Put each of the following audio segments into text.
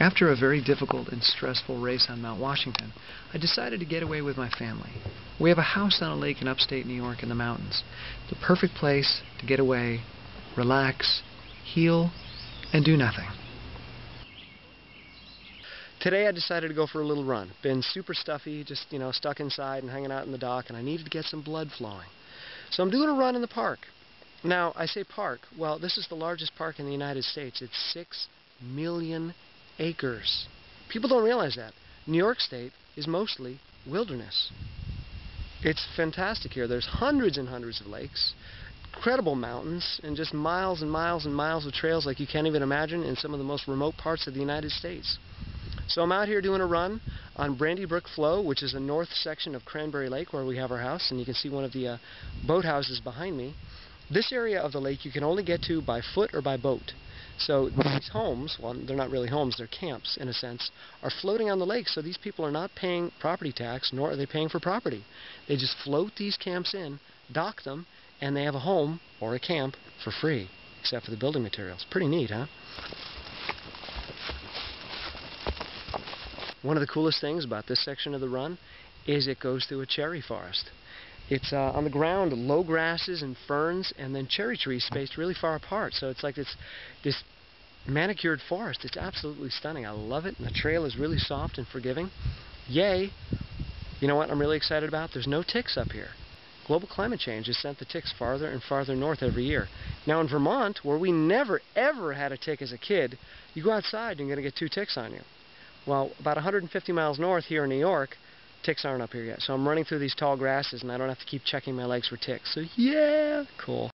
After a very difficult and stressful race on Mount Washington, I decided to get away with my family. We have a house on a lake in upstate New York in the mountains. The perfect place to get away, relax, heal, and do nothing. Today I decided to go for a little run. Been super stuffy, just, stuck inside and hanging out in the dock, and I needed to get some blood flowing. So I'm doing a run in the park. Now, I say park. Well, this is the largest park in the United States. It's 6 million acres. People don't realize that. New York State is mostly wilderness. It's fantastic here. There's hundreds and hundreds of lakes, incredible mountains, and just miles and miles and miles of trails like you can't even imagine in some of the most remote parts of the United States. So I'm out here doing a run on Brandy Brooke Flow, which is the north section of Cranberry Lake where we have our house, and you can see one of the boathouses behind me. This area of the lake you can only get to by foot or by boat. So these homes, well, they're not really homes, they're camps in a sense, are floating on the lake, so these people are not paying property tax, nor are they paying for property. They just float these camps in, dock them, and they have a home or a camp for free, except for the building materials. Pretty neat, huh? One of the coolest things about this section of the run is it goes through a cherry forest. It's on the ground, low grasses and ferns, and then cherry trees spaced really far apart. So it's like this manicured forest. It's absolutely stunning. I love it, and the trail is really soft and forgiving. Yay! You know what I'm really excited about? There's no ticks up here. Global climate change has sent the ticks farther and farther north every year. Now in Vermont, where we never ever had a tick as a kid, you go outside and you're going to get 2 ticks on you. Well, about 150 miles north here in New York, ticks aren't up here yet. So I'm running through these tall grasses and I don't have to keep checking my legs for ticks. So yeah, cool.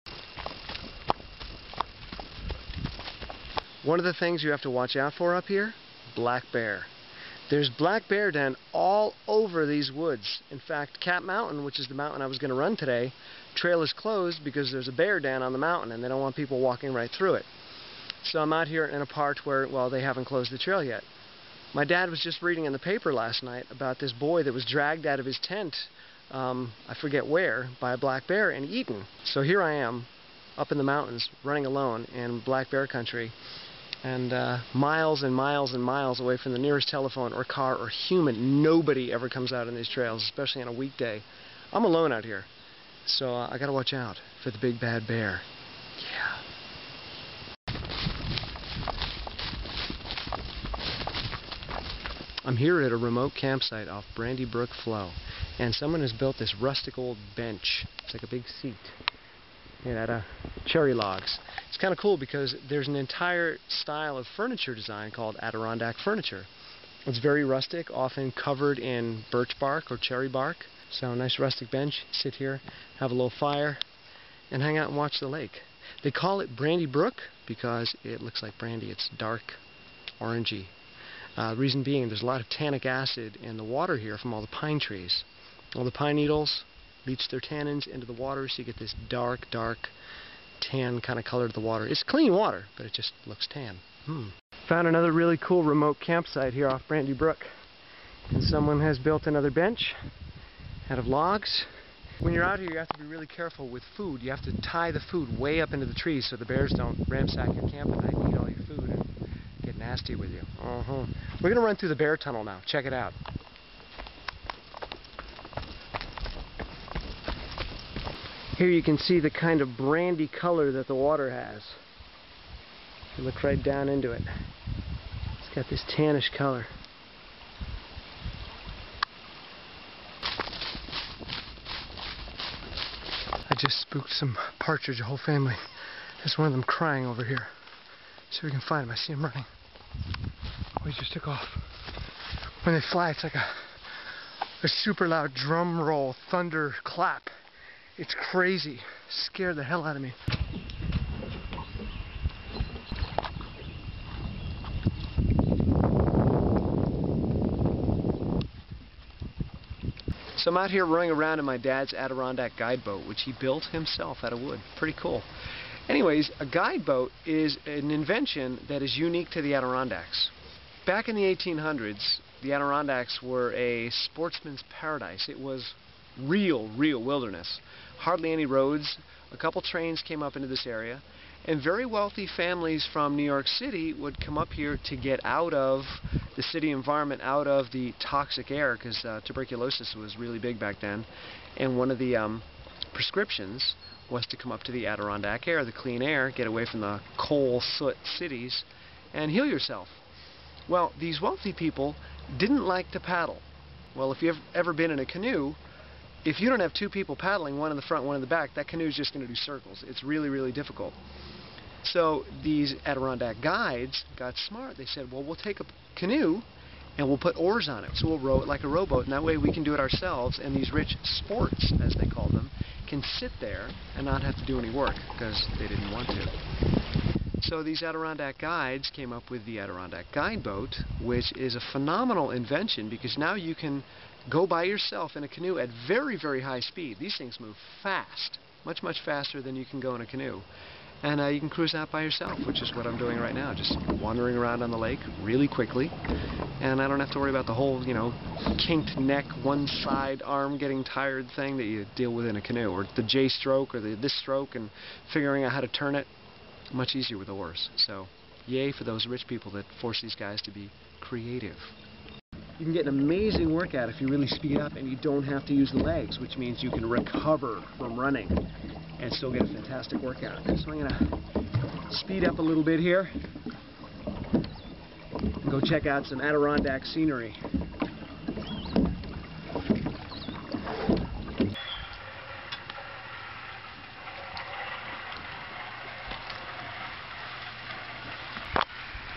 One of the things you have to watch out for up here, black bear. There's black bear den all over these woods. In fact, Cat Mountain, which is the mountain I was going to run today, trail is closed because there's a bear den on the mountain and they don't want people walking right through it. So I'm out here in a part where, well, they haven't closed the trail yet. My dad was just reading in the paper last night about this boy that was dragged out of his tent, I forget where, by a black bear and eaten. So here I am, up in the mountains, running alone in black bear country, and miles and miles and miles away from the nearest telephone or car or human. Nobody ever comes out on these trails, especially on a weekday. I'm alone out here, so I gotta watch out for the big bad bear. Yeah. I'm here at a remote campsite off Brandy Brooke Flow, and someone has built this rustic old bench. It's like a big seat made out of cherry logs. It's kind of cool because there's an entire style of furniture design called Adirondack furniture. It's very rustic, often covered in birch bark or cherry bark. So a nice rustic bench, sit here, have a little fire, and hang out and watch the lake. They call it Brandy Brooke because it looks like brandy. It's dark, orangey. The reason being, there's a lot of tannic acid in the water here from all the pine trees. All the pine needles leach their tannins into the water, so you get this dark, dark, tan kind of color to the water. It's clean water, but it just looks tan. Found another really cool remote campsite here off Brandy Brooke. And someone has built another bench out of logs. When you're out here, you have to be really careful with food. You have to tie the food way up into the trees so the bears don't ransack your camp at night and eat all your food and get nasty with you. We're going to run through the bear tunnel now. Check it out. Here you can see the kind of brandy color that the water has. If you look right down into it, it's got this tannish color. I just spooked some partridge, a whole family. There's one of them crying over here. See if we can find him. I see him running. Oh, he just took off. When they fly, it's like a super loud drum roll, thunder clap. It's crazy. Scared the hell out of me. So I'm out here running around in my dad's Adirondack guide boat, which he built himself out of wood. Pretty cool. Anyways, a guide boat is an invention that is unique to the Adirondacks. Back in the 1800s, the Adirondacks were a sportsman's paradise. It was real wilderness. Hardly any roads. A couple trains came up into this area, And very wealthy families from New York City would come up here to get out of the city environment, out of the toxic air, because tuberculosis was really big back then. And one of the prescriptions was to come up to the Adirondack air, the clean air, get away from the coal soot cities, and heal yourself. Well, these wealthy people didn't like to paddle. Well, if you've ever been in a canoe, if you don't have two people paddling, one in the front, one in the back, that canoe is just going to do circles. It's really, really difficult. So these Adirondack guides got smart. They said, well, we'll take a canoe and we'll put oars on it. So we'll row it like a rowboat, and that way we can do it ourselves, and these rich sports, as they call them, can sit there and not have to do any work because they didn't want to. So these Adirondack guides came up with the Adirondack Guideboat, which is a phenomenal invention because now you can go by yourself in a canoe at very, very high speed. These things move fast, much, much faster than you can go in a canoe. And you can cruise out by yourself, which is what I'm doing right now, just wandering around on the lake really quickly. And I don't have to worry about the whole, kinked neck, one side arm getting tired thing that you deal with in a canoe, or the J stroke or this stroke, and figuring out how to turn it. Much easier with oars. So, yay for those rich people that force these guys to be creative. You can get an amazing workout if you really speed up and you don't have to use the legs, which means you can recover from running and still get a fantastic workout. So I'm going to speed up a little bit here and go check out some Adirondack scenery.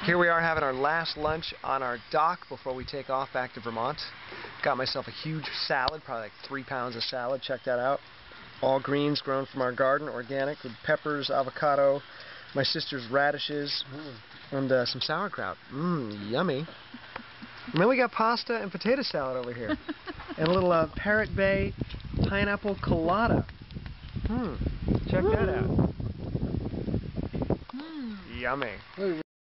Here we are having our last lunch on our dock before we take off back to Vermont. Got myself a huge salad, probably like 3 pounds of salad. Check that out. All greens grown from our garden, organic, with peppers, avocado, my sister's radishes, and some sauerkraut. Yummy. And then we got pasta and potato salad over here. And a little Parrot Bay pineapple colada. Check that out. Yummy.